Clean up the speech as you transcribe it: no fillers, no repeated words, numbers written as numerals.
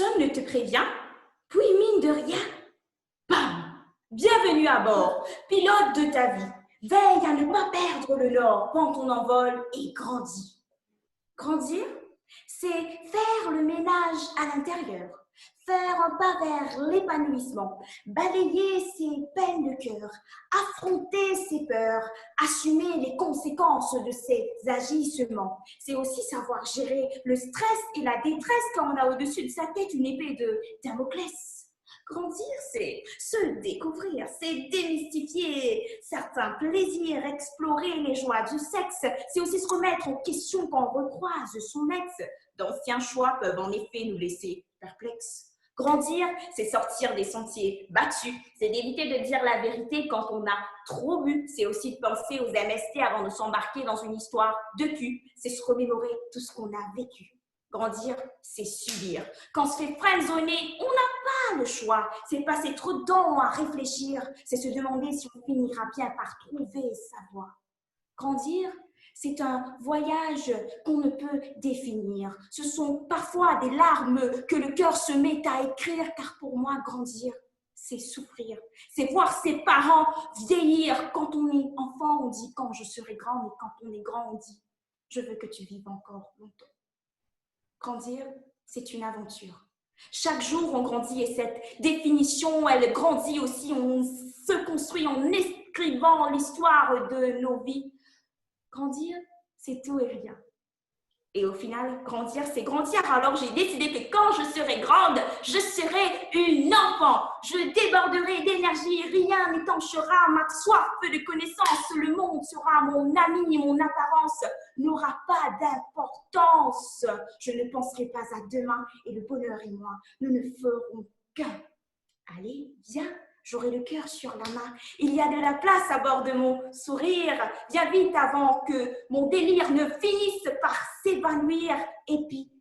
personne ne te prévient, puis mine de rien, bam! Bienvenue à bord, pilote de ta vie. Veille à ne pas perdre le nord, prends ton envol et grandis. Grandir, c'est faire le ménage à l'intérieur, faire un pas vers l'épanouissement, balayer ses peines de cœur, affronter ses peurs, assumer les conséquences de ses agissements. C'est aussi savoir gérer le stress et la détresse quand on a au-dessus de sa tête une épée de Damoclès. Grandir, c'est se découvrir, c'est démystifier certains plaisirs, explorer les joies du sexe. C'est aussi se remettre en question quand on recroise son ex. D'anciens choix peuvent en effet nous laisser perplexes. Grandir, c'est sortir des sentiers battus. C'est d'éviter de dire la vérité quand on a trop bu. C'est aussi de penser aux MST avant de s'embarquer dans une histoire de cul. C'est se remémorer tout ce qu'on a vécu. Grandir, c'est subir. Quand on se fait friendzoner, on n'a pas le choix. C'est passer trop de temps à réfléchir. C'est se demander si on finira bien par trouver sa voie. Grandir, c'est un voyage qu'on ne peut définir. Ce sont parfois des larmes que le cœur se met à écrire, car pour moi, grandir, c'est souffrir. C'est voir ses parents vieillir. Quand on est enfant, on dit « quand je serai grand », mais quand on est grand, on dit « je veux que tu vives encore longtemps ». Grandir, c'est une aventure. Chaque jour, on grandit et cette définition, elle grandit aussi. On se construit en écrivant l'histoire de nos vies. Grandir, c'est tout et rien. Et au final, grandir, c'est grandir. Alors j'ai décidé que quand je serai grande, je serai une enfant. Je déborderai d'énergie, rien n'étanchera ma soif de connaissance. Le monde sera mon ami, mon apparence n'aura pas d'importance. Je ne penserai pas à demain et le bonheur et moi, nous ne ferons qu'un. Allez, viens. J'aurai le cœur sur la main. Il y a de la place à bord de mon sourire. Viens vite avant que mon délire ne finisse par s'évanouir. Et puis,